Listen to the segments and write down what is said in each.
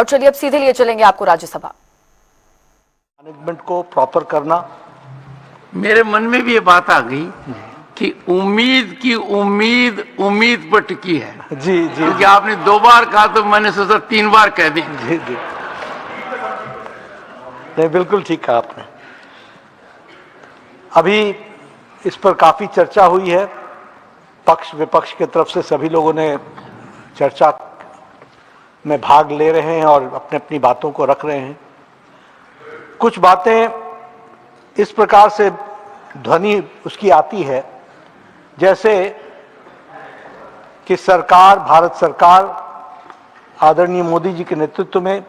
और चलिए अब सीधे लिए चलेंगे आपको राज्यसभा। मैनेजमेंट को प्रॉपर करना, मेरे मन में भी ये बात आ गई कि उम्मीद की उम्मीद उम्मीद पर टिकी है। जी जी क्योंकि आपने 2 बार कहा तो मैंने सोचा 3 बार कह दें। जी जी नहीं, बिल्कुल ठीक कहा आपने। अभी इस पर काफी चर्चा हुई है, पक्ष विपक्ष की तरफ से सभी लोगों ने चर्चा में भाग ले रहे हैं और अपने अपनी बातों को रख रहे हैं। कुछ बातें इस प्रकार से ध्वनि उसकी आती है जैसे कि सरकार, भारत सरकार आदरणीय मोदी जी के नेतृत्व में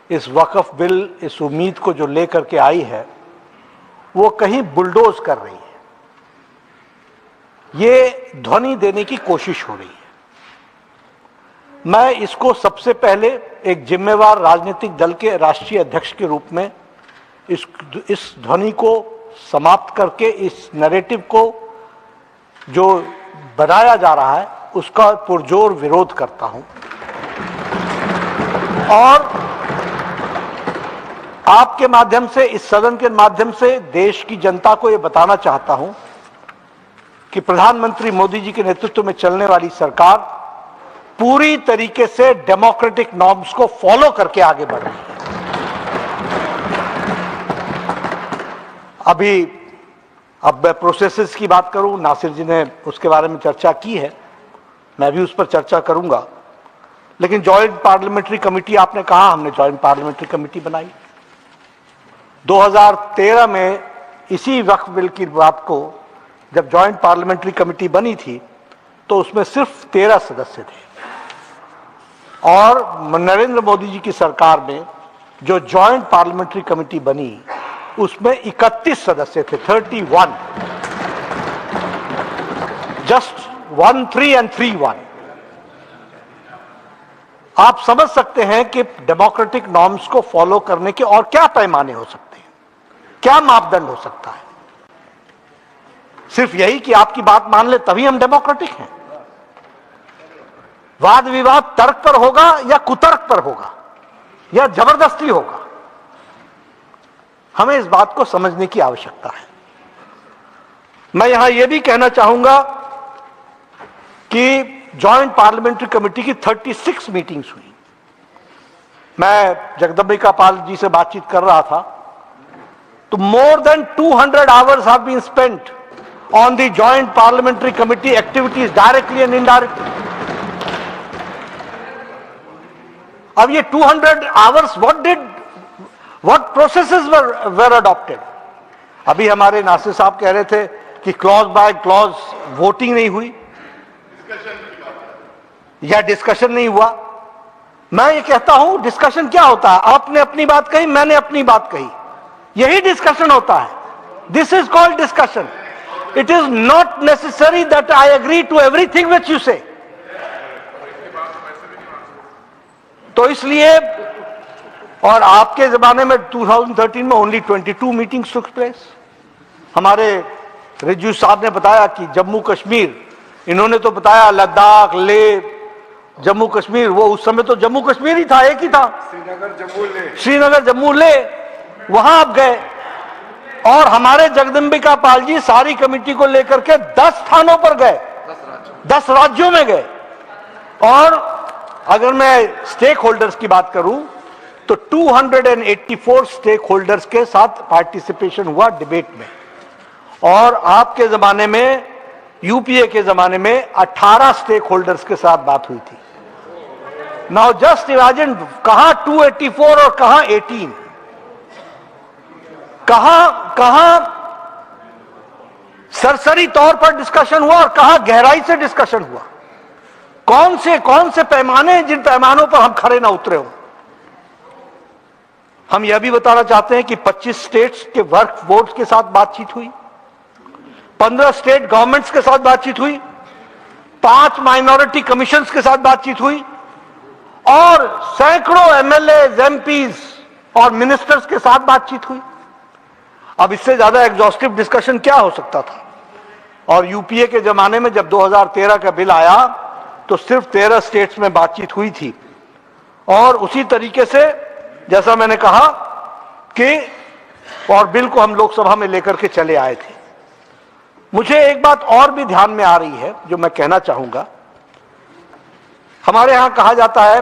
इस वक्फ बिल, इस उम्मीद को जो लेकर के आई है, वो कहीं बुलडोज कर रही है, ये ध्वनि देने की कोशिश हो रही है। मैं इसको सबसे पहले एक जिम्मेवार राजनीतिक दल के राष्ट्रीय अध्यक्ष के रूप में इस ध्वनि को समाप्त करके, इस नैरेटिव को जो बनाया जा रहा है उसका पुरजोर विरोध करता हूं और आपके माध्यम से, इस सदन के माध्यम से देश की जनता को यह बताना चाहता हूं कि प्रधानमंत्री मोदी जी के नेतृत्व में चलने वाली सरकार पूरी तरीके से डेमोक्रेटिक नॉर्म्स को फॉलो करके आगे बढ़ रही है। अब मैं प्रोसेसेस की बात करूं, नासिर जी ने उसके बारे में चर्चा की है, मैं भी उस पर चर्चा करूंगा। लेकिन जॉइंट पार्लियामेंट्री कमेटी, आपने कहा हमने जॉइंट पार्लियामेंट्री कमेटी बनाई 2013 में। इसी वक्फ बिल की बात को जब जॉइंट पार्लियामेंट्री कमेटी बनी थी तो उसमें सिर्फ 13 सदस्य थे और नरेंद्र मोदी जी की सरकार में जो जॉइंट पार्लियामेंट्री कमेटी बनी उसमें 31 सदस्य थे, 31, जस्ट 1 3 and 3 1। आप समझ सकते हैं कि डेमोक्रेटिक नॉर्म्स को फॉलो करने के और क्या पैमाने हो सकते हैं, क्या मापदंड हो सकता है। सिर्फ यही कि आपकी बात मान ले तभी हम डेमोक्रेटिक हैं। वाद विवाद तर्क पर होगा या कुतर्क पर होगा या जबरदस्ती होगा, हमें इस बात को समझने की आवश्यकता है। मैं यहां यह भी कहना चाहूंगा कि जॉइंट पार्लियामेंट्री कमेटी की 36 मीटिंग्स हुई। मैं जगदम्बिका पाल जी से बातचीत कर रहा था तो more than 200 hours have been spent on the joint parliamentary committee activities directly and indirectly. अब ये 200 hours what processes were adopted? अभी हमारे नासिर साहब कह रहे थे कि क्लॉज बाय क्लॉज वोटिंग नहीं हुई या डिस्कशन नहीं हुआ। मैं ये कहता हूं डिस्कशन क्या होता है, आपने अपनी बात कही, मैंने अपनी बात कही, यही डिस्कशन होता है। This is called discussion. It is not necessary that I agree to everything which you say. तो इसलिए, और आपके जमाने में 2013 में only 22 meetings took place। हमारे रिजू साहब ने बताया कि जम्मू कश्मीर, इन्होंने तो बताया लद्दाख, लेह, जम्मू कश्मीर, वो उस समय तो जम्मू कश्मीर ही था, एक ही था, श्रीनगर जम्मू ले, वहां आप गए। और हमारे जगदम्बिका पाल जी सारी कमेटी को लेकर के 10 स्थानों पर गए, 10 राज्यों में गए। और अगर मैं स्टेक होल्डर्स की बात करूं तो 284 स्टेक होल्डर्स के साथ पार्टिसिपेशन हुआ डिबेट में। और आपके जमाने में, यूपीए के जमाने में 18 स्टेक होल्डर्स के साथ बात हुई थी। नाउ जस्ट इमेजिन, कहां 284 और कहां 18, कहां सरसरी तौर पर डिस्कशन हुआ और कहां गहराई से डिस्कशन हुआ। कौन से पैमाने, जिन पैमानों पर हम खड़े ना उतरे हो। हम यह भी बताना चाहते हैं कि 25 स्टेट्स के वर्क बोर्ड के साथ बातचीत हुई, 15 स्टेट गवर्नमेंट्स के साथ बातचीत हुई, 5 माइनॉरिटी कमीशंस के साथ बातचीत हुई और सैकड़ों एमएलए, एमपीज और मिनिस्टर्स के साथ बातचीत हुई। अब इससे ज्यादा एग्जॉस्टिव डिस्कशन क्या हो सकता था। और यूपीए के जमाने में जब 2013 का बिल आया तो सिर्फ 13 स्टेट्स में बातचीत हुई थी और उसी तरीके से जैसा मैंने कहा कि और बिल को हम लोकसभा में लेकर के चले आए थे। मुझे एक बात और भी ध्यान में आ रही है जो मैं कहना चाहूंगा। हमारे यहां कहा जाता है,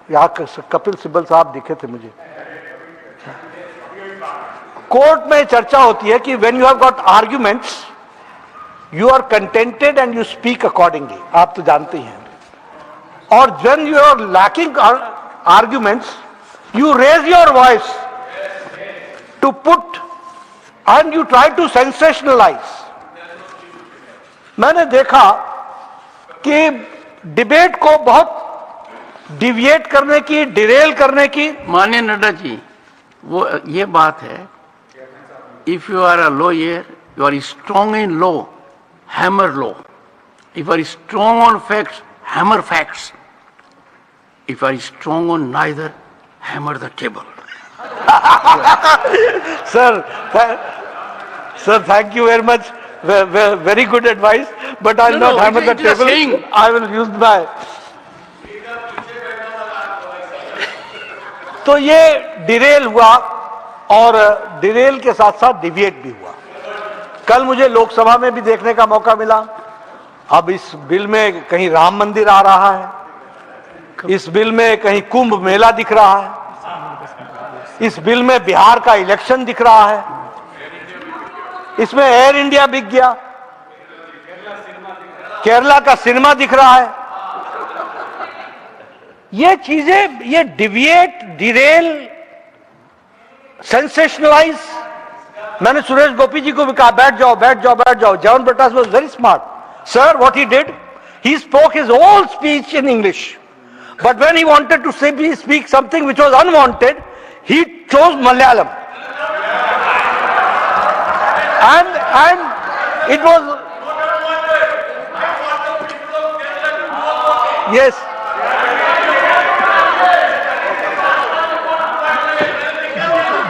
यहां कपिल सिब्बल साहब दिखे थे मुझे, कोर्ट में चर्चा होती है कि when you have got arguments you are contented and you speak accordingly, आप तो जानते ही हैं। और when you are lacking arguments you raise your voice to put and you try to sensationalise. मैंने देखा कि डिबेट को बहुत डिविएट करने की, डिरेल करने की। माननीय नड्डा जी, वो ये बात है, if you are a lawyer you are strong in law, hammer law. If you are strong on facts, hammer facts. If you are strong on neither, hammer the table. Sir, thank you very much. Very good advice. But I'll not hammer the table. I will use my. तो ये Daryl हुआ और Daryl के साथ साथ deviate भी हुआ। कल मुझे लोकसभा में भी देखने का मौका मिला। अब इस बिल में कहीं राम मंदिर आ रहा है, इस बिल में कहीं कुंभ मेला दिख रहा है, इस बिल में बिहार का इलेक्शन दिख रहा है, इसमें एयर इंडिया बिक गया, केरला का सिनेमा दिख रहा है। ये चीजें, ये डिविएट, डिरेल, सेंसेशनलाइज। मैंने सुरेश गोपी जी को भी कहा बैठ जाओ बैठ जाओ बैठ जाओ। John Brittas was very smart. Sir, what he did, he spoke his whole speech in English, but when he wanted to speak something which was unwanted, he chose Malayalam, and it was, yes,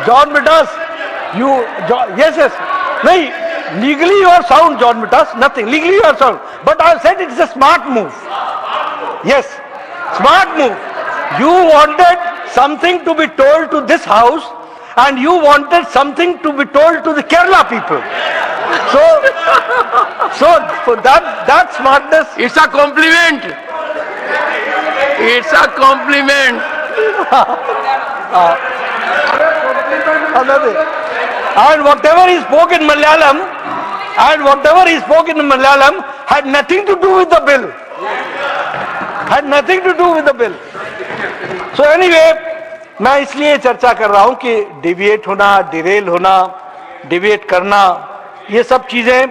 John Britas, yes, nahi, legally you are sound, John Britas, nothing, legally you are sound, but I have said it is a smart move. Yes, smart move. You wanted something to be told to this house and you wanted something to be told to the Kerala people. So that smartness. It's a compliment. It's a compliment. And whatever he spoke in Malayalam, had nothing to do with the bill. Had nothing to do with the bill. So anyway, मैं इसलिए चर्चा कर रहा हूं कि deviate होना, Daryl होना, deviate करना, ये सब चीजें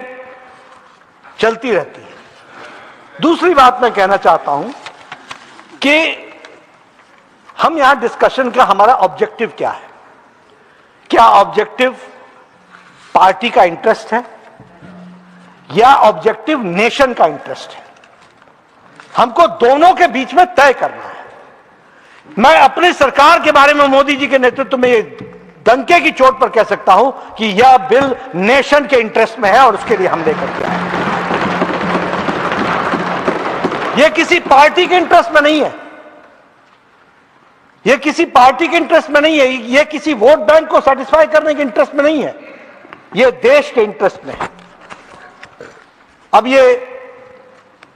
चलती रहती है। दूसरी बात मैं कहना चाहता हूं कि हम यहां डिस्कशन का हमारा ऑब्जेक्टिव क्या है। क्या ऑब्जेक्टिव पार्टी का इंटरेस्ट है या ऑब्जेक्टिव नेशन का इंटरेस्ट है? हमको दोनों के बीच में तय करना है। मैं अपनी सरकार के बारे में मोदी जी के नेतृत्व में डंके की चोट पर कह सकता हूं कि यह बिल नेशन के इंटरेस्ट में है और उसके लिए हम लेकर के आए। यह किसी पार्टी के इंटरेस्ट में नहीं है, यह किसी पार्टी के इंटरेस्ट में नहीं है, यह किसी वोट बैंक को सेटिस्फाई करने के इंटरेस्ट में नहीं है, यह देश के इंटरेस्ट में है। अब ये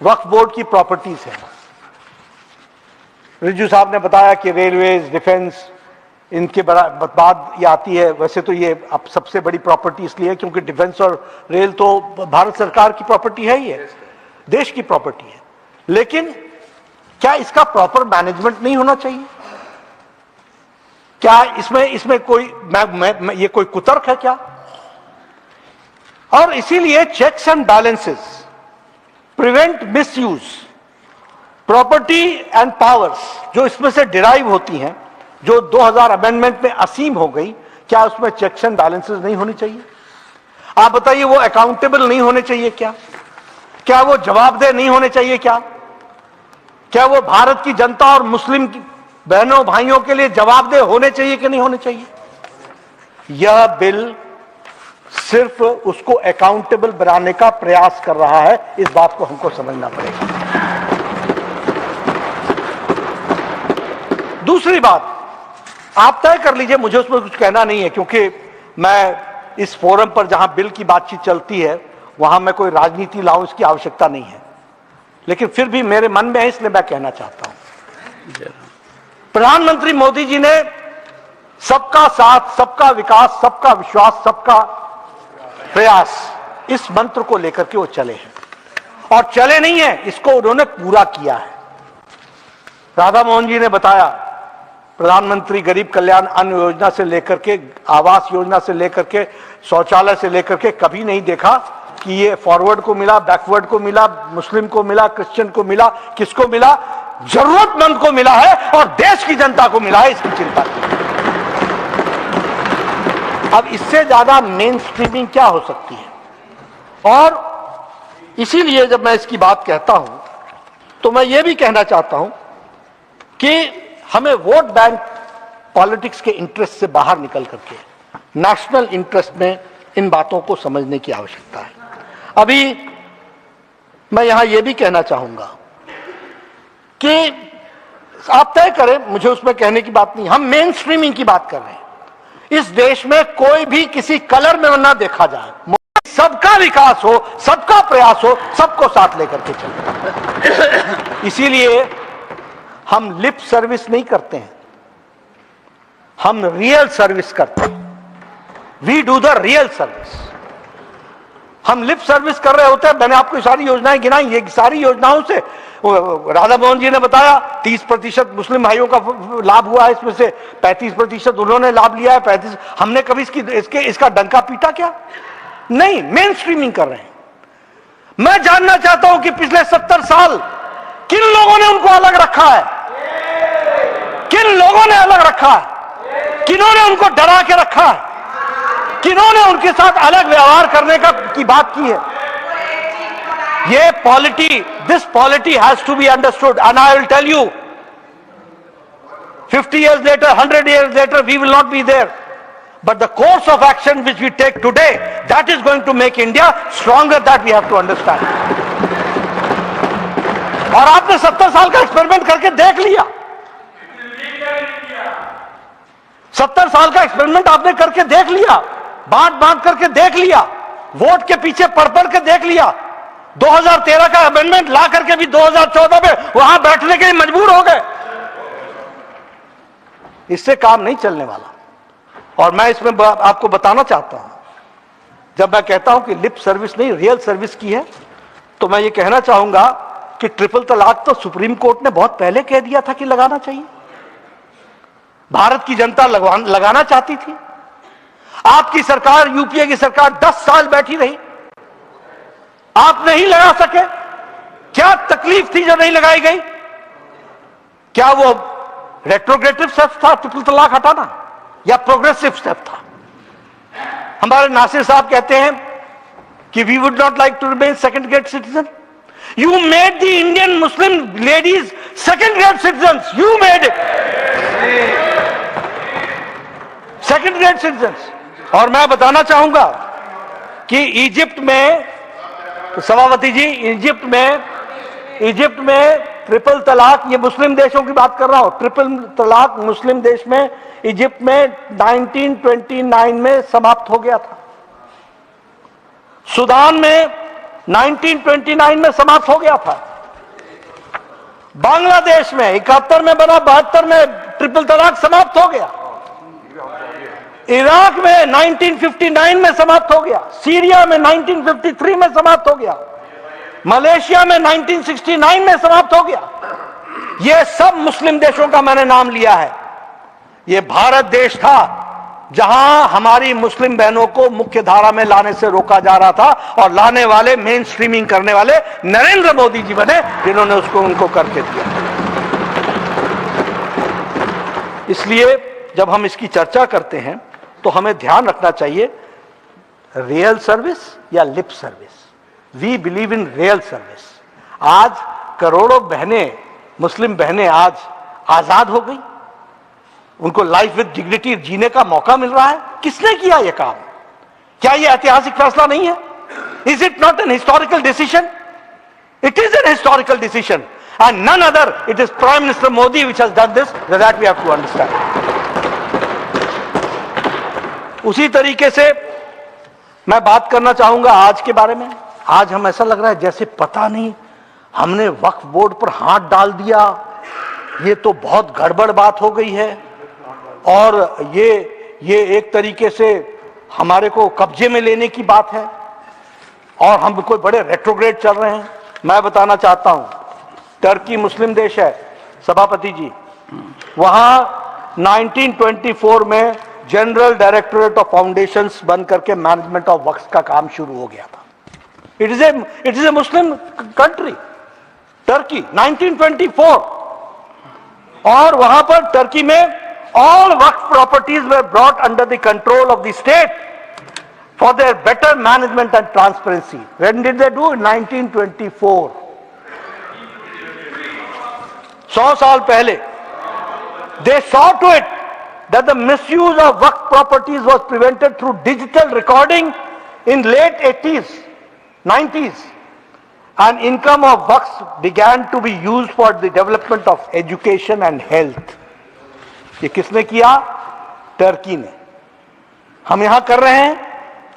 वक्फ बोर्ड की प्रॉपर्टीज है। रिजू साहब ने बताया कि रेलवेज, डिफेंस, इनके बाद ये आती है। वैसे तो ये अब सबसे बड़ी प्रॉपर्टी इसलिए है क्योंकि डिफेंस और रेल तो भारत सरकार की प्रॉपर्टी है ही है, देश की प्रॉपर्टी है। लेकिन क्या इसका प्रॉपर मैनेजमेंट नहीं होना चाहिए? क्या इसमें कोई ये कोई कुतर्क है क्या? और इसीलिए checks and balances, prevent misuse, property and powers जो इसमें से डिराइव होती हैं, जो 2000 अमेंडमेंट में असीम हो गई, क्या उसमें चेक्स एंड बैलेंसेस नहीं होनी चाहिए? आप बताइए, वो अकाउंटेबल नहीं होने चाहिए क्या? क्या वो जवाबदेह नहीं होने चाहिए क्या? क्या वो भारत की जनता और मुस्लिम बहनों भाइयों के लिए जवाबदेह होने चाहिए कि नहीं होने चाहिए? यह बिल सिर्फ उसको अकाउंटेबल बनाने का प्रयास कर रहा है। इस बात को हमको समझना पड़ेगा। दूसरी बात, आप तय कर लीजिए, मुझे उसमें कुछ कहना नहीं है, क्योंकि मैं इस फोरम पर जहां बिल की बातचीत चलती है वहां मैं कोई राजनीति लाऊं, इसकी आवश्यकता नहीं है, लेकिन फिर भी मेरे मन में है, इसलिए मैं कहना चाहता हूं। प्रधानमंत्री मोदी जी ने सबका साथ, सबका विकास, सबका विश्वास, सबका प्रयास, इस मंत्र को लेकर के वो चले हैं, और चले नहीं है, इसको उन्होंने पूरा किया है। राधा मोहन जी ने बताया, प्रधानमंत्री गरीब कल्याण अन्न योजना से लेकर के, आवास योजना से लेकर के, शौचालय से लेकर के, कभी नहीं देखा कि ये फॉरवर्ड को मिला, बैकवर्ड को मिला, मुस्लिम को मिला, क्रिश्चियन को मिला, किसको मिला? जरूरतमंद को मिला है और देश की जनता को मिला है, इसकी चिंता की। अब इससे ज्यादा मेन स्ट्रीमिंग क्या हो सकती है? और इसीलिए जब मैं इसकी बात कहता हूं तो मैं ये भी कहना चाहता हूं कि हमें वोट बैंक पॉलिटिक्स के इंटरेस्ट से बाहर निकल करके नेशनल इंटरेस्ट में इन बातों को समझने की आवश्यकता है। अभी मैं यहां यह भी कहना चाहूंगा कि आप तय करें, मुझे उसमें कहने की बात नहीं, हम मेन स्ट्रीमिंग की बात कर रहे हैं। इस देश में कोई भी किसी कलर में ना देखा जाए, सबका विकास हो, सबका प्रयास हो, सबको साथ लेकर के चले। इसीलिए हम लिप सर्विस नहीं करते हैं, हम रियल सर्विस करते हैं। We do the real service. हम लिप सर्विस कर रहे होते हैं। मैंने आपको सारी योजनाएं गिनाई, ये सारी योजनाओं से राधा मोहन जी ने बताया 30% मुस्लिम भाइयों का लाभ हुआ है, इसमें से 35% उन्होंने लाभ लिया है, 35 हमने कभी इसका डंका पीटा क्या? नहीं, मेन स्ट्रीमिंग कर रहे हैं। मैं जानना चाहता हूं कि पिछले 70 साल किन लोगों ने उनको अलग रखा है? किन लोगों ने अलग रखा है? किन्होंने उनको डरा के रखा है? किन्होंने उनके साथ अलग व्यवहार करने की बात की है? ये polity, this polity has to be understood, and I will tell you 50 years later, 100 years later, we will not be there. But the course of action which we take today, that is going to make India stronger, that we have to understand. और आपने 70 साल का experiment करके देख लिया। 70 साल का experiment आपने करके देख लिया, बांट करके देख लिया, वोट के पीछे पढ़ के देख लिया। 2013 का अमेंडमेंट ला करके भी 2014 में वहां बैठने के लिए मजबूर हो गए। इससे काम नहीं चलने वाला। और मैं इसमें आपको बताना चाहता हूं, जब मैं कहता हूं कि लिप सर्विस नहीं, रियल सर्विस की है, तो मैं ये कहना चाहूंगा कि ट्रिपल तलाक तो सुप्रीम कोर्ट ने बहुत पहले कह दिया था कि लगाना चाहिए। भारत की जनता लगाना चाहती थी। आपकी सरकार, यूपीए की सरकार 10 साल बैठी रही, आप नहीं लगा सके। क्या तकलीफ थी जो नहीं लगाई गई? क्या वो रेट्रोग्रेटिव स्टेप था ट्रिपल तलाक हटाना, या प्रोग्रेसिव स्टेप था? हमारे नासिर साहब कहते हैं कि we would not like to remain second grade citizen. You made the Indian Muslim ladies second grade citizens, you made it second grade citizens. और मैं बताना चाहूंगा कि इजिप्ट में, सभापति जी, इजिप्ट में ट्रिपल तलाक, ये मुस्लिम देशों की बात कर रहा हूं, ट्रिपल तलाक मुस्लिम देश में, इजिप्ट में 1929 में समाप्त हो गया था। सूडान में 1929 में समाप्त हो गया था। बांग्लादेश में 71 में बना, 72 में ट्रिपल तलाक समाप्त हो गया। इराक में 1959 में समाप्त हो गया। सीरिया में 1953 में समाप्त हो गया। मलेशिया में 1969 में समाप्त हो गया। यह सब मुस्लिम देशों का मैंने नाम लिया है। यह भारत देश था जहां हमारी मुस्लिम बहनों को मुख्य धारा में लाने से रोका जा रहा था, और लाने वाले, मेन स्ट्रीमिंग करने वाले नरेंद्र मोदी जी बने, जिन्होंने उसको उनको करके दिया। इसलिए जब हम इसकी चर्चा करते हैं तो हमें ध्यान रखना चाहिए, रियल सर्विस या lip service. We believe in real service. आज करोड़ों बहनें, मुस्लिम बहनें आज आजाद हो गई, उनको लाइफ विद डिग्निटी जीने का मौका मिल रहा है। किसने किया यह काम? क्या यह ऐतिहासिक फैसला नहीं है? Is it not an historical decision? It is an historical decision, and none other, it is Prime Minister Modi which has done this, that we have to understand. उसी तरीके से मैं बात करना चाहूंगा आज के बारे में। आज हम ऐसा लग रहा है जैसे पता नहीं हमने वक्फ बोर्ड पर हाथ डाल दिया, ये तो बहुत गड़बड़ बात हो गई है और ये एक तरीके से हमारे को कब्जे में लेने की बात है और हम कोई बड़े रेट्रोग्रेड चल रहे हैं। मैं बताना चाहता हूं, टर्की मुस्लिम देश है सभापति जी, वहां 1924 में जनरल डायरेक्टोरेट ऑफ फाउंडेशंस बन करके मैनेजमेंट ऑफ वक्फ का काम शुरू हो गया था। It is a Muslim country Turkey, 1924, और वहां पर टर्की में all Waqf properties were brought under the control of the state for their better management and transparency. When did they do it? 1924. 100 साल पहले they saw to it that the misuse of waqf properties was prevented through digital recording in late 80s, 90s, and income of waqf began to be used for the development of education and health. ये किसने किया? Turkey ने। हम यहां कर रहे हैं,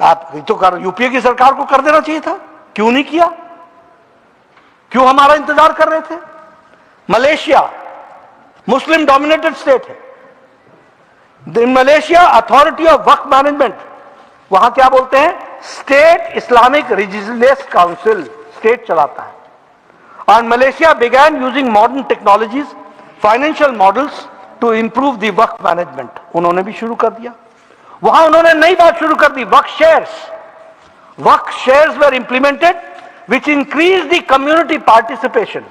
आप तो कर, यूपीए की सरकार को कर देना चाहिए था, क्यों नहीं किया? क्यों हमारा इंतजार कर रहे थे? मलेशिया मुस्लिम डोमिनेटेड स्टेट है। In Malaysia authority of waqf management, वहां क्या बोलते हैं? State Islamic religious council, state चलाता है। और Malaysia began using modern technologies, financial models to improve the waqf management, उन्होंने भी शुरू कर दिया। वहां उन्होंने नई बात शुरू कर दी, waqf shares. Waqf shares were implemented which increase the community participation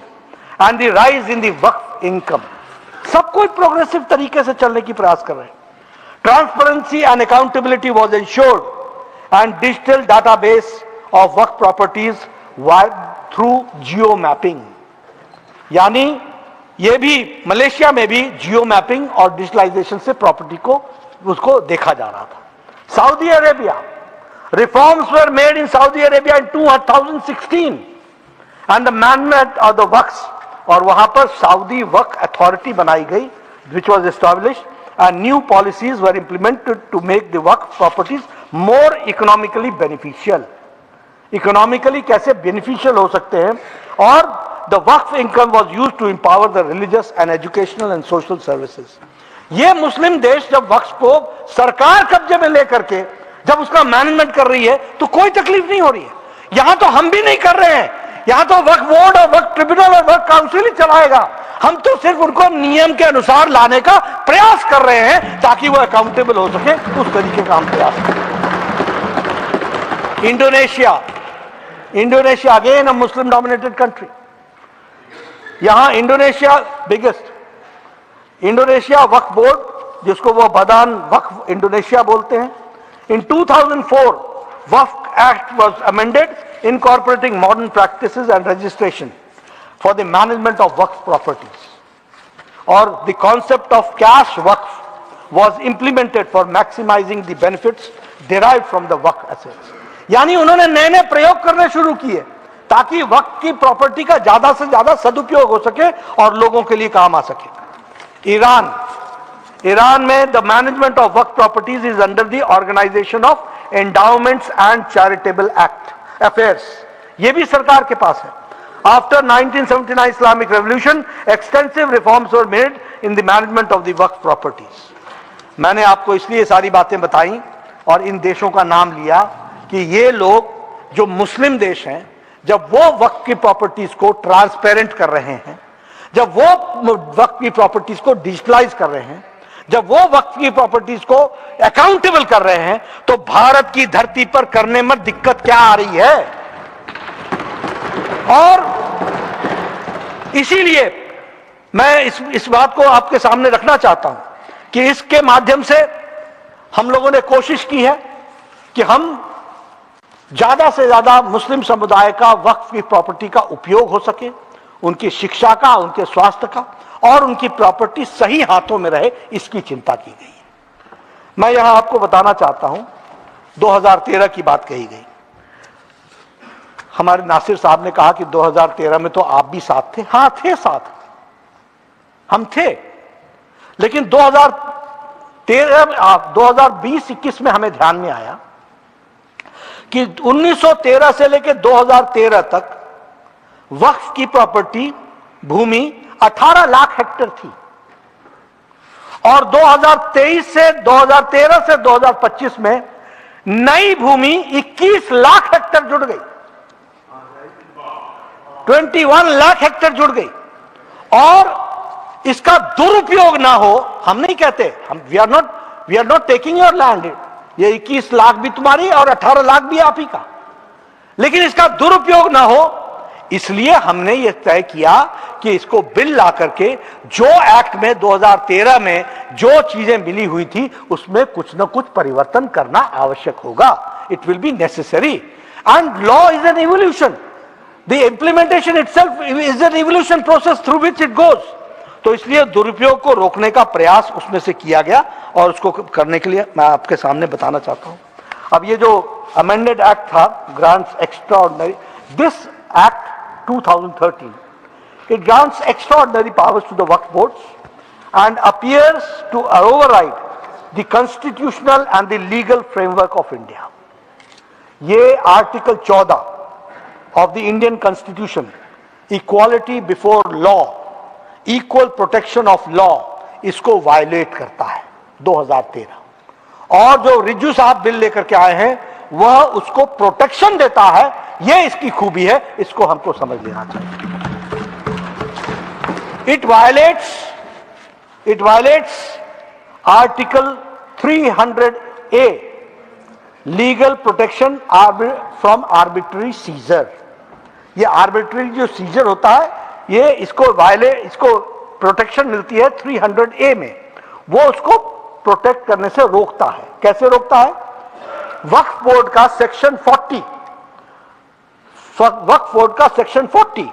and the rise in the waqf income. सब कोई प्रोग्रेसिव तरीके से चलने की प्रयास कर रहे हैं। Transparency and accountability was ensured and digital database of waqf properties through geo mapping, यानी ये भी मलेशिया में भी जियो मैपिंग और डिजिटलाइजेशन से प्रॉपर्टी को उसको देखा जा रहा था। Saudi Arabia, reforms were made in Saudi Arabia in 2016 and the management of the waqf, और वहां पर सऊदी वक्फ अथॉरिटी बनाई गई which was established and new policies were implemented to make the waqf properties more economically beneficial. Economically कैसे beneficial हो सकते हैं, और the waqf income was use to empower the religious and educational and social services. ये Muslim देश जब वक्फ को सरकार कब्जे में लेकर के जब उसका मैनेजमेंट कर रही है तो कोई तकलीफ नहीं हो रही है। यहां तो हम भी नहीं कर रहे हैं, यहां तो वक्फ बोर्ड और वक्फ ट्रिब्यूनल और वक्फ काउंसिल ही चलाएगा। हम तो सिर्फ उनको नियम के अनुसार लाने का प्रयास कर रहे हैं ताकि वो अकाउंटेबल हो सके, उस तरीके का हम प्रयास करें। Indonesia again a Muslim dominated country. यहां Indonesia biggest, Indonesia waqf board जिसको वो बदान वक्फ इंडोनेशिया बोलते हैं, in 2004 waqf act was amended incorporating modern practices and registration for the management of waqf properties, or the concept of cash waqf was implemented for maximizing the benefits derived from the waqf assets. यानी उन्होंने नए नए प्रयोग करने शुरू किए ताकि वक्फ की प्रॉपर्टी का ज्यादा से ज्यादा सदुपयोग हो सके और लोगों के लिए काम आ सके। ईरान में the management of waqf properties is under the organisation of endowments and charitable act affairs, ये भी सरकार के पास है। After 1979 Islamic revolution extensive reforms were made in the management of the waqf properties. मैंने आपको इसलिए सारी बातें बताई और इन देशों का नाम लिया कि ये लोग जो मुस्लिम देश हैं, जब वो वक्फ की प्रॉपर्टीज को ट्रांसपेरेंट कर रहे हैं, जब वो वक्फ की प्रॉपर्टीज को डिजिटलाइज कर रहे हैं, जब वो वक्फ की प्रॉपर्टीज को अकाउंटेबल कर रहे हैं, तो भारत की धरती पर करने में दिक्कत क्या आ रही है। और इसीलिए मैं इस बात को आपके सामने रखना चाहता हूं कि इसके माध्यम से हम लोगों ने कोशिश की है कि हम ज्यादा से ज्यादा मुस्लिम समुदाय का वक्फ की प्रॉपर्टी का उपयोग हो सके, उनकी शिक्षा का, उनके स्वास्थ्य का, और उनकी प्रॉपर्टी सही हाथों में रहे, इसकी चिंता की गई है। मैं यहां आपको बताना चाहता हूं, 2013 की बात कही गई। हमारे नासिर साहब ने कहा कि 2013 में तो आप भी साथ थे। हां थे, साथ हम थे, लेकिन 2020-21 में हमें ध्यान में आया कि 1913 से लेकर 2013 तक वक्फ की प्रॉपर्टी भूमि 18 लाख हेक्टेयर थी और 2013 से 2025 में नई भूमि 21 लाख हेक्टेयर जुड़ गई, 21 लाख हेक्टेयर जुड़ गई। और इसका दुरुपयोग ना हो, हम नहीं कहते, हम we are not taking your land, ये 21 लाख भी तुम्हारी और 18 लाख भी आप ही का, लेकिन इसका दुरुपयोग ना हो, इसलिए हमने ये तय किया कि इसको बिल ला करके जो एक्ट में 2013 में जो चीजें मिली हुई थी उसमें कुछ ना कुछ परिवर्तन करना आवश्यक होगा। It will be necessary and law is an evolution, the implementation itself is an evolution process through which it goes. तो इसलिए दुरुपयोग को रोकने का प्रयास उसमें से किया गया और उसको करने के लिए मैं आपके सामने बताना चाहता हूं। अब ये जो अमेंडेड एक्ट था, grants extraordinary, this act 2013, it grants extraordinary powers to the Waqf boards and appears to override the constitutional and the legal framework of India. ये article 14 of the Indian Constitution, equality before law, equal protection of law, इसको violet करता है 2013। और जो रिजू साहब bill लेकर के आए हैं वह उसको प्रोटेक्शन देता है। यह इसकी खूबी है, इसको हमको समझ लेना चाहिए। It violates Article 300A, legal protection from arbitrary seizure। ये आर्बिट्ररी जो सीजर होता है, ये इसको प्रोटेक्शन मिलती है 300A में, वो उसको प्रोटेक्ट करने से रोकता है। कैसे रोकता है? वक्फ बोर्ड का सेक्शन 40, वक्फ बोर्ड का section 40,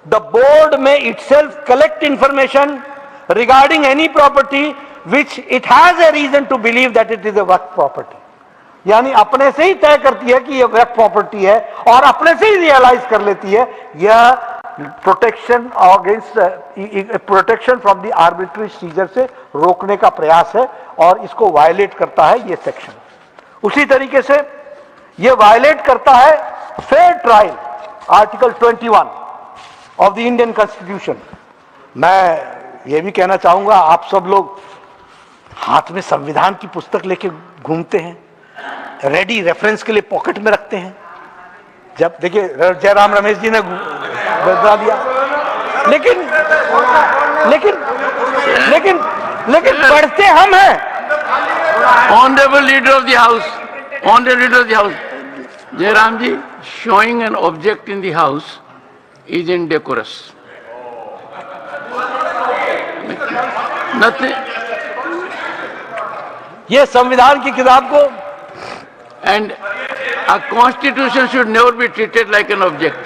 the board may itself collect information regarding any property which it has a reason to believe that it is a waqf property। यानी अपने से ही तय करती है कि यह वक्फ प्रॉपर्टी है और अपने से ही रियलाइज कर लेती है। यह protection against protection from the arbitrary seizure से रोकने का प्रयास है और इसको वायलेट करता है ये सेक्शन। उसी तरीके से यह वायलेट करता है fair trial, article 21 of the Indian constitution. मैं ये भी कहना चाहूंगा, आप सब लोग हाथ में संविधान की पुस्तक लेके घूमते हैं, रेडी रेफरेंस के लिए पॉकेट में रखते हैं। जब देखिए जयराम रमेश जी ने बता दिया, लेकिन लेकिन लेकिन लेकिन पढ़ते हम हैं। Honorable Leader of the House, Honorable Leader of the House, Jairam ji, showing an object in the House is indecorous. Nothing. ये संविधान की किताब को, And a constitution should never be treated like an object.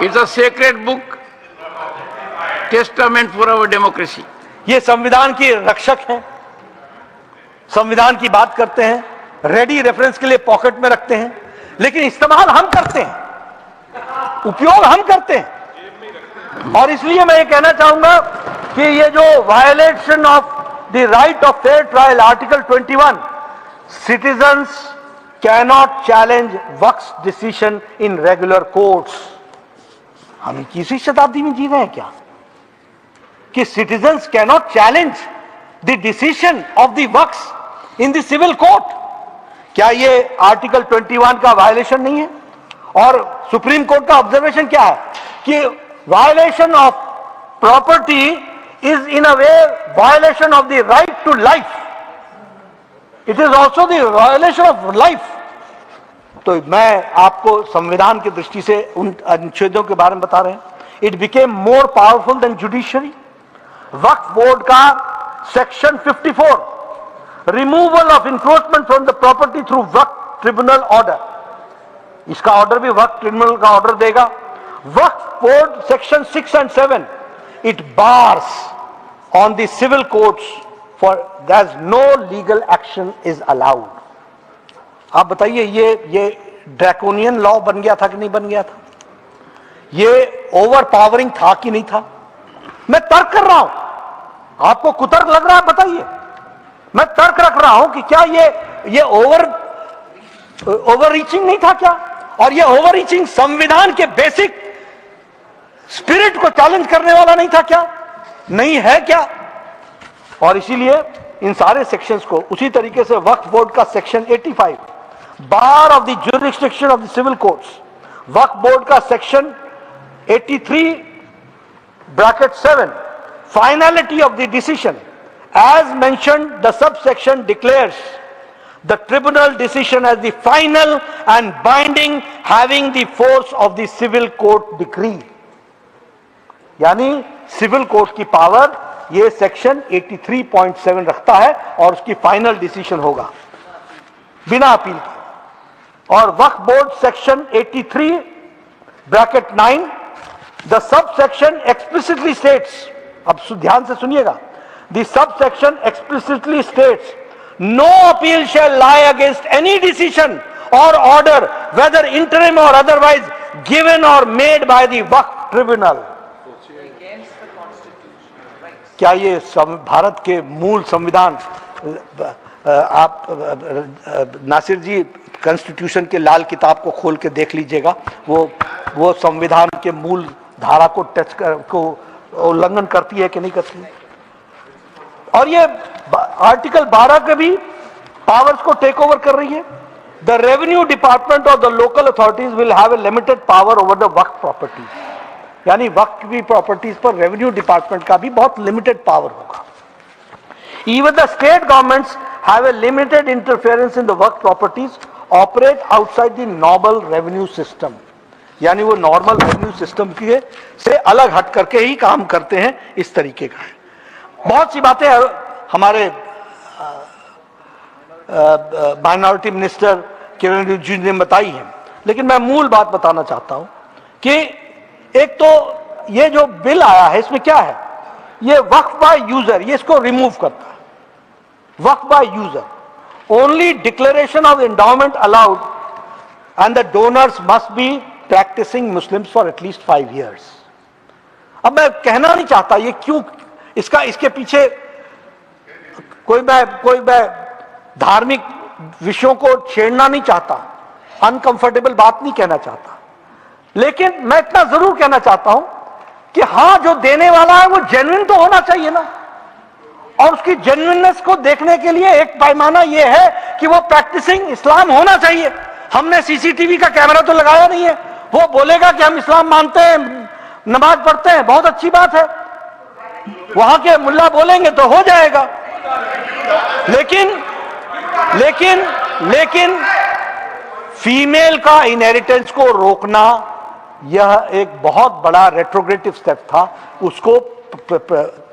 It's a sacred book, testament for our democracy. ये संविधान के रक्षक हैं, संविधान की बात करते हैं, रेडी रेफरेंस के लिए पॉकेट में रखते हैं, लेकिन इस्तेमाल हम करते हैं, उपयोग हम करते हैं। और इसलिए मैं ये कहना चाहूंगा कि ये जो violation of the right of fair trial, article 21, citizens cannot challenge waqf decision in regular courts. हम 21वीं शताब्दी में जी रहे हैं क्या कि citizens cannot challenge the decision of the waqf in the civil court? क्या ये आर्टिकल 21 का वायलेशन नहीं है? और सुप्रीम कोर्ट का ऑब्जर्वेशन क्या है कि violation of property is in a way violation of the right to life, it is also the violation of life. तो मैं आपको संविधान की दृष्टि से उन अनुच्छेदों के बारे में बता रहे हैं। It became more powerful than judiciary. Waqf board का section 54, removal of encroachment from the property through waqf tribunal order, इसका ऑर्डर भी वक्फ ट्रिब्यूनल का ऑर्डर देगा। Waqf board section 6 and 7, it bars on the civil courts for that no legal action is allowed. आप बताइए ये draconian law बन गया था कि नहीं बन गया था? ये ओवर पावरिंग था कि नहीं था? मैं तर्क कर रहा हूं, आपको कुतर्क लग रहा है बताइए। मैं तर्क रख रहा हूं कि क्या ये ओवर रीचिंग नहीं था क्या? और ये ओवर रीचिंग संविधान के बेसिक स्पिरिट को चैलेंज करने वाला नहीं था क्या? नहीं है क्या? और इसीलिए इन सारे सेक्शंस को उसी तरीके से वक्फ बोर्ड का section 85 bar of the jurisdiction of the civil courts, waqf board का section 83 bracket 7 finality of the decision as mentioned, the subsection declares the tribunal decision as the final and binding, having the force of the civil court decree. यानी civil court की power ये section 83.7 रखता है और उसकी final decision होगा बिना appeal के। और waqf board section 83 bracket 9 the sub section explicitly states, अब ध्यान से सुनिएगा, the subsection explicitly states no appeal shall lie against any decision or order whether interim or otherwise given or made by the Waqf tribunal. क्या ये भारत के मूल संविधान, आप नासिर जी कॉन्स्टिट्यूशन के लाल किताब को खोल के देख लीजिएगा, वो संविधान के मूल धारा को टच को उल्लंघन करती है कि नहीं करती है? और ये आर्टिकल 12 के भी पावर्स को टेक ओवर कर रही है। द रेवेन्यू डिपार्टमेंट और the local authorities will have a limited power over the waqf properties, यानी वक्फ की प्रॉपर्टीज पर रेवेन्यू डिपार्टमेंट का भी बहुत लिमिटेड पावर होगा। Even the state governments have a limited interference in the waqf properties operate outside the normal revenue system, यानी वो normal revenue system के से अलग हट करके ही काम करते हैं, इस तरीके का है। बहुत सी बातें हमारे माइनॉरिटी मिनिस्टर किरण रिजिजू ने बताई हैं, लेकिन मैं मूल बात बताना चाहता हूं कि एक तो ये जो बिल आया है इसमें क्या है, ये वक्फ बाय यूजर, ये इसको रिमूव करता है। Waqf by user only declaration of endowment allowed and the donors must be practicing Muslims for at least 5 years। अब मैं कहना नहीं चाहता ये क्यों, इसके पीछे कोई मैं धार्मिक विषयों को छेड़ना नहीं चाहता, अनकंफर्टेबल बात नहीं कहना चाहता, लेकिन मैं इतना जरूर कहना चाहता हूं कि हां, जो देने वाला है वो जेन्युइन तो होना चाहिए ना, और उसकी जेन्युइननेस को देखने के लिए एक पैमाना ये है कि वो प्रैक्टिसिंग इस्लाम होना चाहिए। हमने सीसीटीवी का कैमरा तो लगाया नहीं है, वो बोलेगा कि हम इस्लाम मानते हैं, नमाज पढ़ते हैं, बहुत अच्छी बात है, वहां के मुल्ला बोलेंगे तो हो जाएगा। लेकिन फीमेल का इनहेरिटेंस को रोकना यह एक बहुत बड़ा रेट्रोग्रेटिव स्टेप था, उसको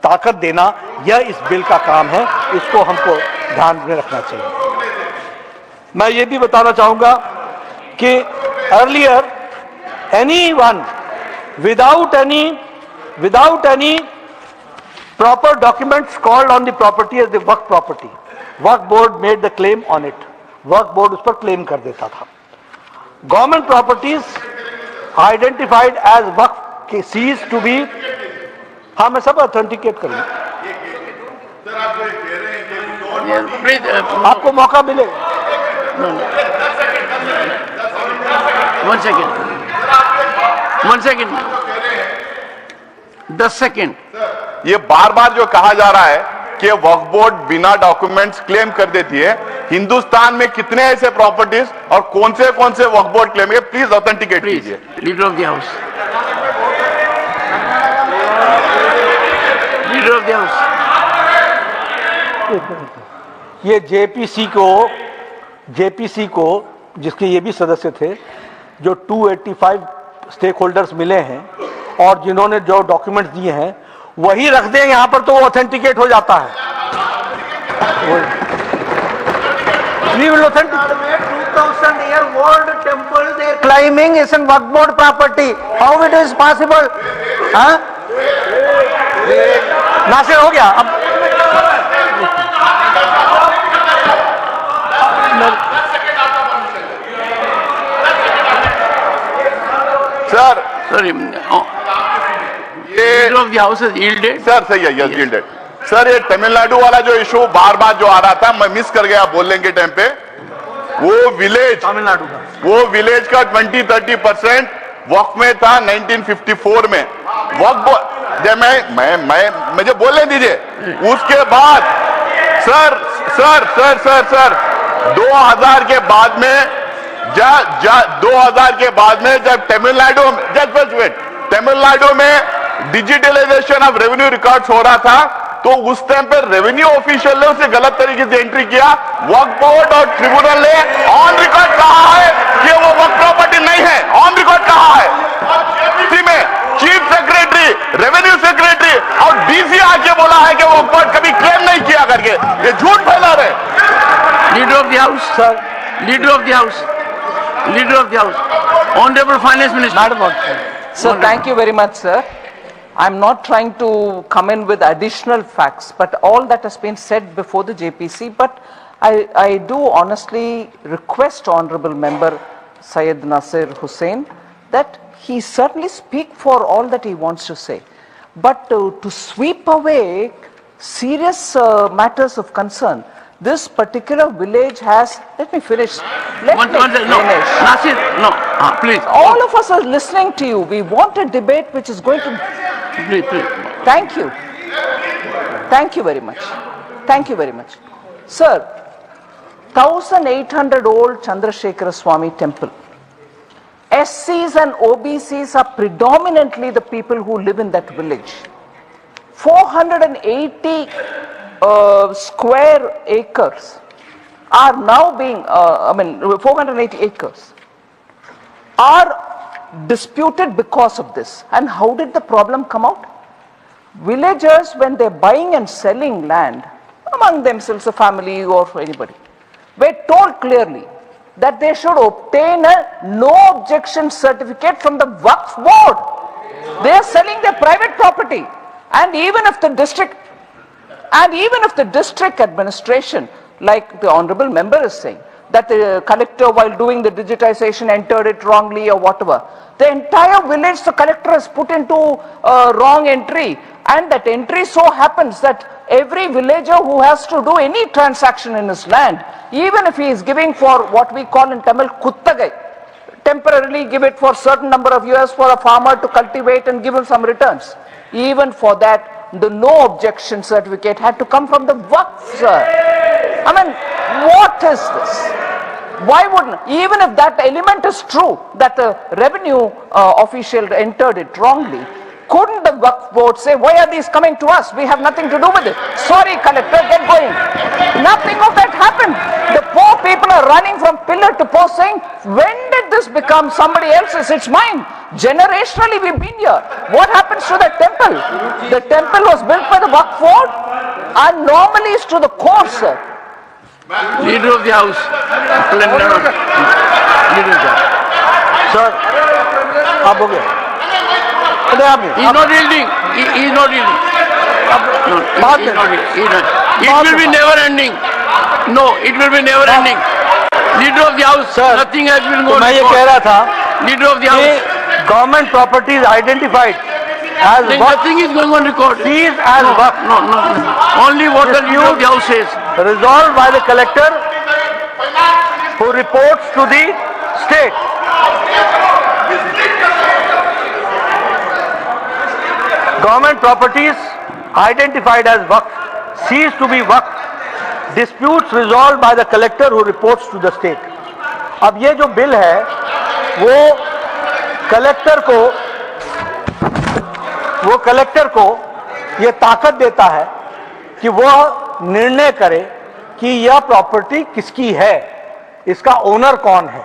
ताकत देना यह इस बिल का काम है, इसको हमको ध्यान में रखना चाहिए। मैं ये भी बताना चाहूंगा कि earlier anyone without any proper documents called on the property as the Waqf property, Waqf board made the claim on it, Waqf board उस पर क्लेम कर देता था। गवर्नमेंट प्रॉपर्टीज आइडेंटिफाइड एज वक्फ के सीज टू बी, हाँ मैं सब authenticate करूंगा, आपको मौका मिलेगा। 1 second, 10 सेकेंड। ये बार बार जो कहा जा रहा है कि वक्फ बोर्ड बिना डॉक्यूमेंट्स क्लेम कर देती है, हिंदुस्तान में कितने ऐसे प्रॉपर्टीज और कौन से वक्फ बोर्ड क्लेम है, प्लीज ऑथेंटिकेट कीजिए। Leader of the house, leader of the house. ये जेपीसी को जिसके ये भी सदस्य थे, जो 285 स्टेक होल्डर्स मिले हैं और जिन्होंने जो डॉक्यूमेंट्स दिए हैं वही रख दें यहां पर, तो वो ऑथेंटिकेट हो जाता है। We will authenticate 2000-year old temple they are claiming is in Waqf board property. How it is possible? हाँ? नासिर हो गया अब। of the House has yielded. Sir सही है, यस yielded. सर ये तमिलनाडु वाला जो इशू बार बार जो आ रहा था, मैं मिस कर गया बोलने के टाइम पे, वो विलेज, तमिलनाडु का वो विलेज का 20-30% वक्फ में था 1954 में वक्फ। जब मैं मुझे बोलने दीजिए। उसके बाद सर 2000 के बाद में 2000 के बाद में जब तमिलनाडु में डिजिटलाइजेशन ऑफ रेवेन्यू रिकॉर्ड्स हो रहा था, तो उस टाइम पे रेवेन्यू ऑफिशियल ने उसे गलत तरीके से एंट्री किया। वक्फ बोर्ड और ट्रिब्यूनल ने ऑन रिकॉर्ड कहा है कि वो वक्फ प्रॉपर्टी नहीं है, ऑन रिकॉर्ड कहा है। इसी में चीफ सेक्रेटरी, रेवेन्यू सेक्रेटरी और डीसी आके बोला है कि वक्फ बोर्ड कभी क्लेम नहीं किया करके, ये झूठ फैला रहे। Leader of the House, sir. Leader of the House. Leader of the House. Honorable Finance Minister. Sir, thank you very much, sir. I'm not trying to come in with additional facts, but all that has been said before the JPC, but I do honestly request Honorable Member Syed Nasir Hussain that he certainly speak for all that he wants to say. But to sweep away serious matters of concern, this particular village has, let me finish. Let me No, finish. Nasir, no, please. All of us are listening to you. We want a debate which is going to... Please. Thank you. Thank you very much. Thank you very much. Sir, 1800-old Chandrasekhara Swami temple. SCs and OBCs are predominantly the people who live in that village. 480 square acres are now being, 480 acres are disputed because of this. And how did the problem come out? Villagers, when they're buying and selling land among themselves, a family or anybody, were told clearly that they should obtain a no objection certificate from the Waqf board. They are selling their private property, and even if the district administration, like the honorable member is saying, that the collector while doing the digitization entered it wrongly or whatever, the entire village the collector has put into wrong entry, and that entry so happens that every villager who has to do any transaction in his land, even if he is giving for what we call in Tamil kuttagai, temporarily give it for certain number of years for a farmer to cultivate and give him some returns, even for that the no objection certificate had to come from the Waqf, sir. I mean, what is this? Why wouldn't, even if that element is true, that the revenue official entered it wrongly, couldn't the Waqf board say, why are these coming to us? We have nothing to do with it. Sorry, collector, get going. Nothing of that happened. The poor people are running from pillar to post saying, when did this become somebody else's? It's mine. Generationally we've been here. What happens to that temple? The temple was built by the Waqf board and normally it's to the core, sir. Leader of the House. Leader of the House. Sir आप हो गया He is not yielding. He is not yielding. No, he is not yielding. It will be never ending. No, it will be never ending. Leader of the House, Sir, nothing has been तो going मैं ये on. कह रहा था Leader of the House, government properties identified as then waqf nothing is going on record. seized as No, waqf no, no. Only what the Leader of the House says. resolved by the collector who reports to the state. Government properties identified as waqf ceased to be waqf. Disputes resolved by the collector who reports to the state. अब ये जो bill है वो collector को ये ताकत देता है कि वह निर्णय करे कि यह प्रॉपर्टी किसकी है, इसका ओनर कौन है,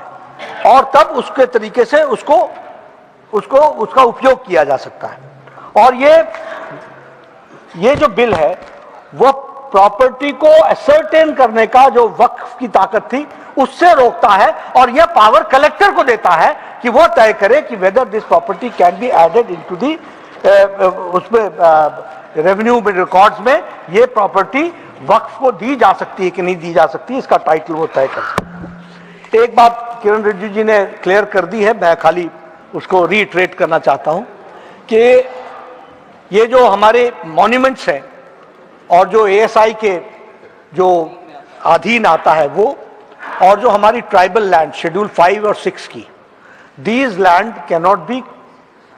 और तब उसके तरीके से उसका उपयोग किया जा सकता है। और ये जो बिल है वो प्रॉपर्टी को असर्टेन करने का जो वक्फ की ताकत थी उससे रोकता है, और यह पावर कलेक्टर को देता है कि वो तय करे कि whether this property can be added into the उसमें रेवेन्यू रिकॉर्ड्स में ये प्रॉपर्टी वक्फ को दी जा सकती है कि नहीं दी जा सकती, इसका टाइटल वो तय कर सकता है। एक बात किरण रिजिजू जी ने क्लियर कर दी है, मैं खाली उसको रीइटरेट करना चाहता हूं कि ये जो हमारे मॉन्यूमेंट्स हैं और जो एएसआई के जो अधीन आता है वो, और जो हमारी ट्राइबल लैंड शेड्यूल 5 और 6 की, these land can not be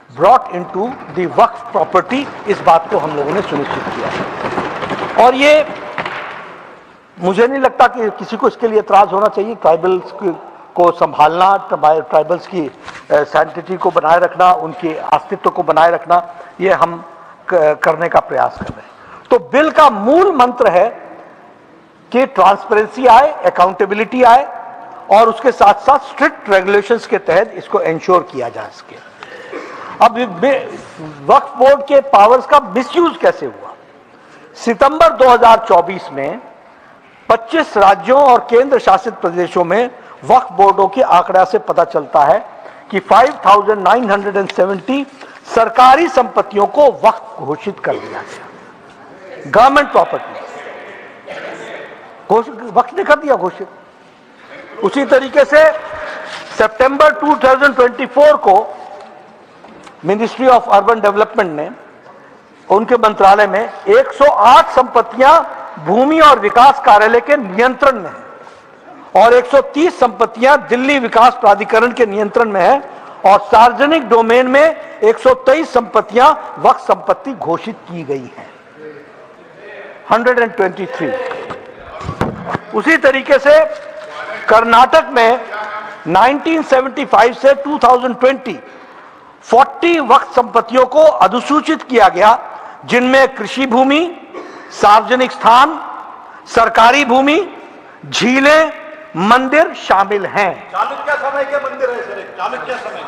brought into the Waqf property, इस बात को हम लोगों ने सुनिश्चित किया। और ये मुझे नहीं लगता कि किसी को इसके लिए एतराज होना चाहिए। ट्राइबल्स को संभालना, ट्राइबल्स की सैंक्टिटी को बनाए रखना, उनके अस्तित्व को बनाए रखना, ये हम करने का प्रयास कर रहे हैं। तो बिल का मूल मंत्र है कि ट्रांसपेरेंसी आए, अकाउंटेबिलिटी आए, और उसके साथ साथ स्ट्रिक्ट रेगुलेशंस के तहत इसको इंश्योर किया जा सके। अब वक्फ बोर्ड के पावर्स का मिसयूज कैसे हुआ? सितंबर 2024 में 25 राज्यों और केंद्र शासित प्रदेशों में वक्फ बोर्डों के आंकड़ा से पता चलता है कि 5,970 सरकारी संपत्तियों को वक्फ घोषित कर दिया गया। गवर्नमेंट प्रॉपर्टी वक्फ ने कर दिया घोषित। उसी तरीके से सितंबर 2024 को मिनिस्ट्री ऑफ अर्बन डेवलपमेंट ने उनके मंत्रालय में 108 संपत्तियां भूमि और विकास कार्यालय के नियंत्रण में है और 130 संपत्तियां दिल्ली विकास प्राधिकरण के नियंत्रण में है, और सार्वजनिक डोमेन में 123 संपत्तियां वक्फ संपत्ति घोषित की गई हैं। 123। उसी तरीके से कर्नाटक में 1975 से 2020 40 वक्फ संपत्तियों को अधिसूचित किया गया, जिनमें कृषि भूमि, सार्वजनिक स्थान, सरकारी भूमि, झीलें, मंदिर शामिल हैं। चाणक्य समय के मंदिर है सर, चाणक्य समय।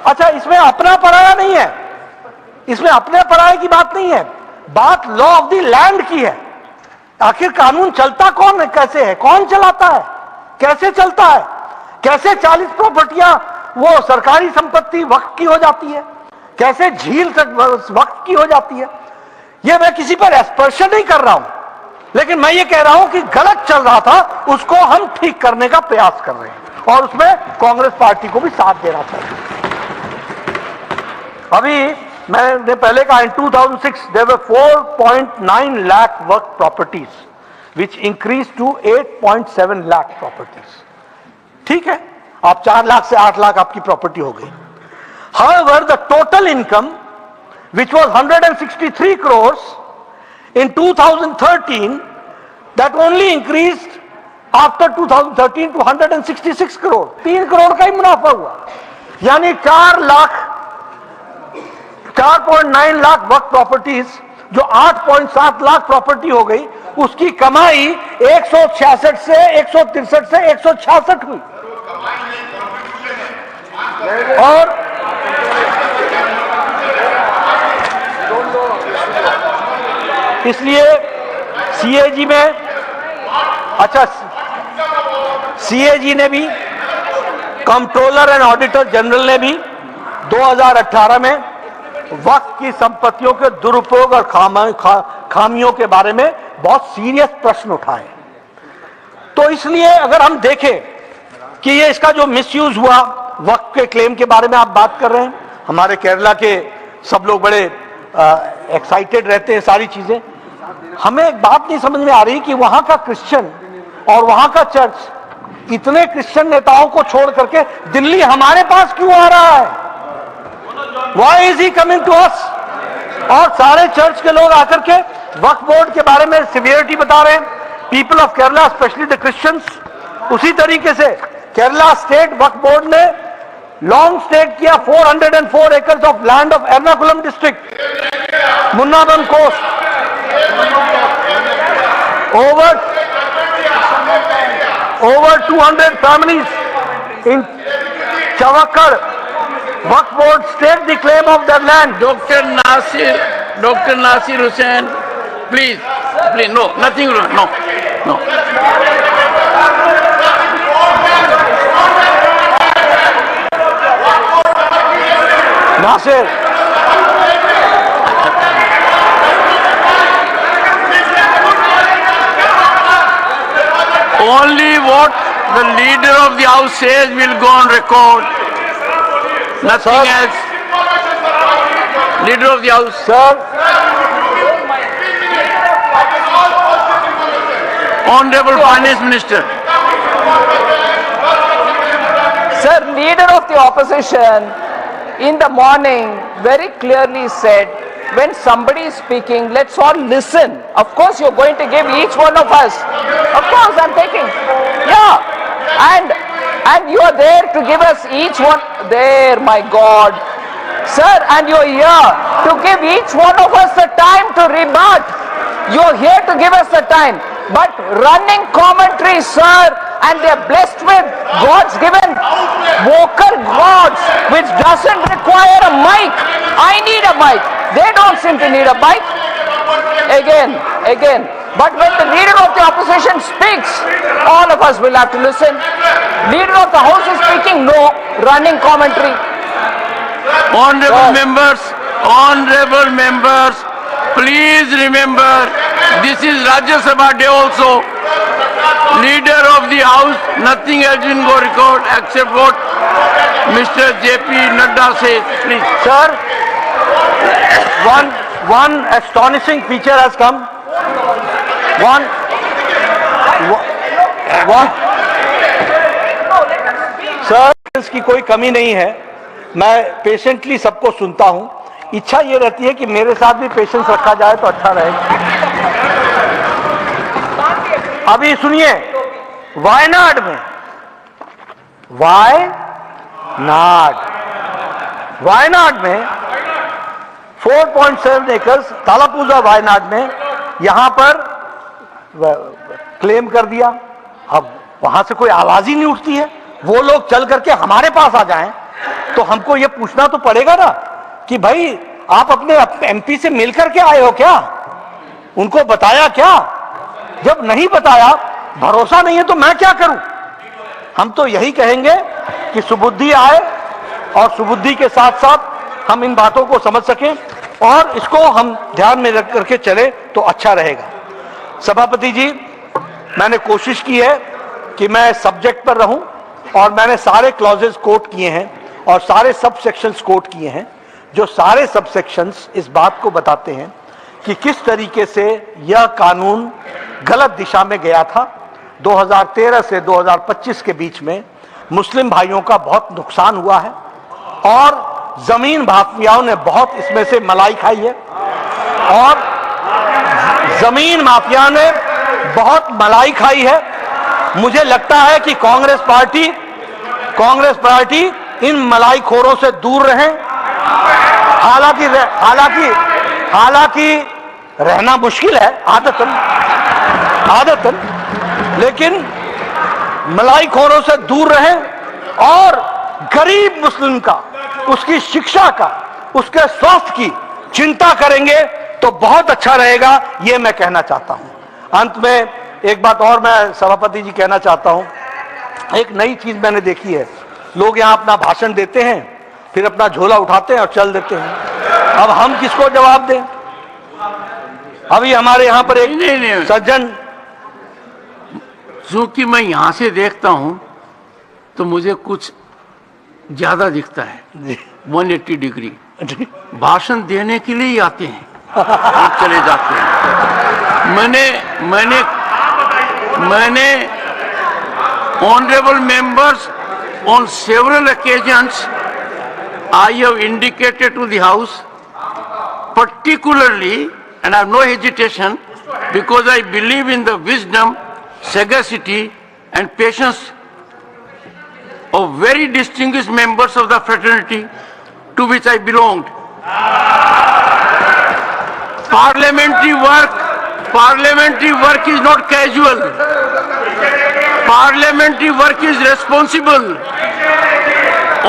अच्छा, इसमें अपना पराया नहीं है, इसमें अपने पराये की बात नहीं है, बात लॉ ऑफ द लैंड की है। आखिर कानून चलता कौन है, कैसे है, कौन चलाता है, कैसे चलता है, कैसे 40 प्रॉपर्टियां वो सरकारी संपत्ति वक्फ की हो जाती है, कैसे झील वक्फ की हो जाती है। ये मैं किसी पर एस्पर्शन नहीं कर रहा हूं, लेकिन मैं ये कह रहा हूं कि गलत चल रहा था, उसको हम ठीक करने का प्रयास कर रहे हैं, और उसमें कांग्रेस पार्टी को भी साथ देना चाहिए। अभी मैंने पहले कहा, in 2006 there were 4.9 lakh work properties which increased to 8.7 lakh properties. ठीक है, आप 4 लाख से 8 लाख आपकी प्रॉपर्टी हो गई। However, the total income which was 163 crores in 2013, that only increased after 2013 to 166 crore. 3 crore का ही मुनाफा हुआ, यानी 4.9 लाख वक्त प्रॉपर्टीज जो 8.7 लाख प्रॉपर्टी हो गई, उसकी कमाई 166 से 163 से 166 हुई। और इसलिए सीएजी में, अच्छा, सीएजी ने भी, कंट्रोलर एंड ऑडिटर जनरल ने भी 2018 में वक्फ की संपत्तियों के दुरुपयोग और खामियों के बारे में बहुत सीरियस प्रश्न उठाए। तो इसलिए अगर हम देखें कि ये इसका जो मिसयूज हुआ, वक्फ के क्लेम के बारे में आप बात कर रहे हैं, हमारे केरला के सब लोग बड़े एक्साइटेड रहते हैं सारी चीजें। हमें एक बात नहीं समझ में आ रही कि वहां का क्रिश्चियन और वहां का चर्च इतने क्रिश्चियन नेताओं को छोड़ करके दिल्ली हमारे पास क्यों आ रहा है? Why is he coming to us? और सारे चर्च के लोग आकर के वक्फ बोर्ड के बारे में सिवियरिटी बता रहे हैं, people of Kerala, specially the Christians. उसी तरीके से केरला स्टेट वक्फ बोर्ड ने लॉन्ग स्टेट किया 404 acres of land of Ernakulam district, Munambam coast, over 200 families in Chavakar. Waqf board state the claim of their land. Dr. Nasir Hussain, please, no, nothing wrong, no. Nasir. Only what the leader of the house says will go on record. Nothing else. Leader of the House. Sir, Honorable Finance Minister. Sir, leader of the opposition in the morning very clearly said, when somebody is speaking, let's all listen. Of course, you're going to give each one of us. Of course, I'm taking. Yeah. And you are there to give us each one. There, my God. Sir, and you're here to give each one of us the time to rebut. You're here to give us the time. But running commentary, sir, and they're blessed with God's given vocal gods, which doesn't require a mic. I need a mic. They don't seem to need a mic. Again. But when the leader of the opposition speaks, all of us will have to listen. Leader of the House is speaking, no running commentary. Honorable members, please remember, this is Rajya Sabha day also. Leader of the House, nothing has been go record except what Mr. J.P. Nadda says. Please. sir, one astonishing feature has come. One, sir, इसकी कोई कमी नहीं है. मैं patiently सबको सुनता हूं. इच्छा ये रहती है कि मेरे साथ भी पेशेंस रखा जाए तो अच्छा रहेगा. अभी सुनिए, वायनाड में 4.7 एकर्स तालापूजा वायनाड में यहां पर क्लेम कर दिया. अब वहां से कोई आवाज ही नहीं उठती है. वो लोग चल करके हमारे पास आ जाएं तो हमको ये पूछना तो पड़ेगा ना कि भाई आप अपने एमपी से मिलकर के आए हो क्या? उनको बताया क्या? जब नहीं बताया, भरोसा नहीं है तो मैं क्या करूं? हम तो यही कहेंगे कि सुबुद्धि आए और सुबुद्धि के साथ साथ हम इन बातों को समझ सकें और इसको हम ध्यान में रख करके चले तो अच्छा रहेगा. सभापति जी, मैंने कोशिश की है कि मैं सब्जेक्ट पर रहूं और मैंने सारे क्लॉजेस कोट किए हैं और सारे सब सेक्शंस कोट किए हैं. जो सारे सब सेक्शंस इस बात को बताते हैं कि किस तरीके से यह कानून गलत दिशा में गया था. 2013 से 2025 के बीच में मुस्लिम भाइयों का बहुत नुकसान हुआ है और जमीन माफियाओं ने बहुत इसमें से मलाई खाई है और जमीन माफिया ने बहुत मलाई खाई है. मुझे लगता है कि कांग्रेस पार्टी इन मलाईखोरों से दूर रहे. हालांकि रहना मुश्किल है आदतन, लेकिन मलाईखोरों से दूर रहे और गरीब मुस्लिम का, उसकी शिक्षा का, उसके स्वास्थ्य की चिंता करेंगे तो बहुत अच्छा रहेगा. ये मैं कहना चाहता हूं. अंत में एक बात और मैं सभापति जी कहना चाहता हूं. एक नई चीज मैंने देखी है. लोग यहां अपना भाषण देते हैं, फिर अपना झोला उठाते हैं और चल देते हैं. अब हम किसको जवाब दें? अभी हमारे यहां पर एक सज्जन, क्योंकि मैं यहां से देखता हूं तो मुझे कुछ ज्यादा दिखता है. 180 डिग्री भाषण देने के लिए ही आते हैं और चले जाते हैं. मैंने honorable members on several occasions I have indicated to the House, particularly, and I have no hesitation, because I believe in the wisdom, sagacity and patience of very distinguished members of the fraternity to which I belonged. Parliamentary work is not casual. Parliamentary work is responsible.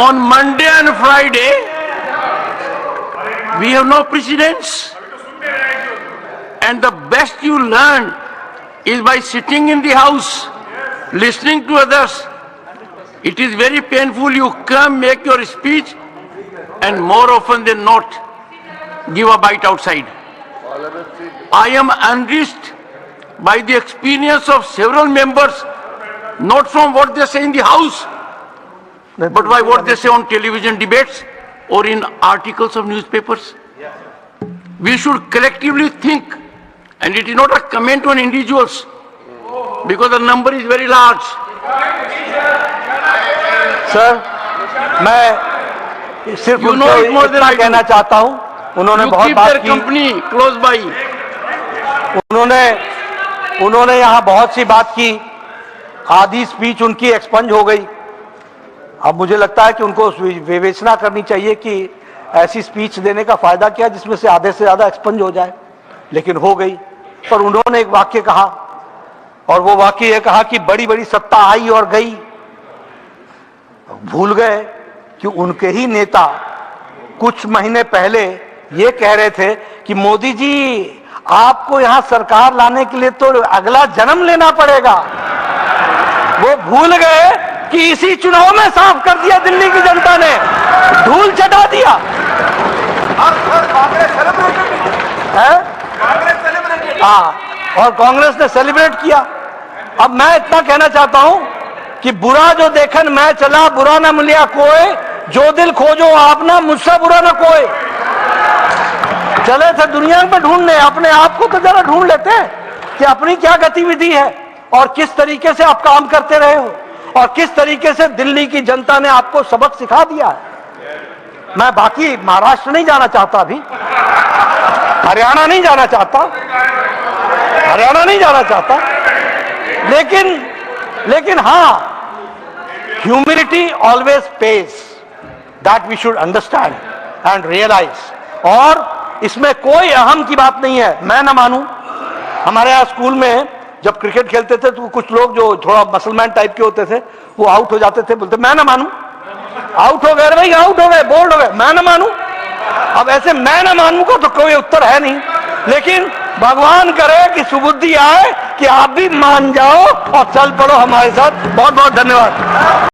On Monday and Friday, we have no precedents. And the best you learn is by sitting in the house, listening to others. It is very painful. You come, make your speech, and more often than not, give a bite outside. I am enriched by the experience of several members, not from what they say in the house, but by what they say on television debates or in articles of newspapers. We should collectively think, and it is not a comment on individuals, because the number is very large. Sir, मैं सिर्फ You know it more than इतना I do. कहना चाहता हूं, उन्होंने You बहुत keep बात their की, company close by. उन्होंने यहां बहुत सी बात की, आधी स्पीच उनकी एक्सपंज हो गई। अब मुझे लगता है कि उनको विवेचना करनी चाहिए कि ऐसी स्पीच देने का फायदा क्या जिसमें से आधे से ज्यादा एक्सपंज हो जाए, लेकिन हो गई। पर उन्होंने एक वाक्य कहा, और वो वाक्य ये कहा कि बड़ी बड़ी सत्ता आई और गई। भूल गए कि उनके ही नेता कुछ महीने पहले ये कह रहे थे कि मोदी जी आपको यहां सरकार लाने के लिए तो अगला जन्म लेना पड़ेगा। वो भूल गए कि इसी चुनाव में साफ कर दिया दिल्ली की जनता ने, धूल चटा दिया है। हाँ, और कांग्रेस ने सेलिब्रेट किया। अब मैं इतना कहना चाहता हूं कि बुरा जो देखन मैं चला, बुरा ना मिलिया कोई, जो दिल खोजो आप ना, मुझसे बुरा ना कोई। चले थे दुनिया में ढूंढने, अपने आप को तो जरा ढूंढ लेते कि अपनी क्या गतिविधि है और किस तरीके से आप काम करते रहे हो और किस तरीके से दिल्ली की जनता ने आपको सबक सिखा दिया है। मैं बाकी महाराष्ट्र नहीं जाना चाहता, अभी हरियाणा नहीं जाना चाहता, लेकिन हां, humility always pays, that we should understand and realise. और इसमें कोई अहम की बात नहीं है। मैं ना मानूं, हमारे यहाँ स्कूल में जब क्रिकेट खेलते थे तो कुछ लोग जो थोड़ा मसलमैन टाइप के होते थे वो आउट हो जाते थे, बोलते मैं ना मानूं, आउट हो गए भाई, आउट हो गए, बोल्ड हो गए, मैं ना मानूं। अब ऐसे मैं ना मानूं का तो कोई उत्तर है नहीं, लेकिन भगवान करे कि सुबुद्धि आए कि आप भी मान जाओ और चल पड़ो हमारे साथ। बहुत बहुत धन्यवाद।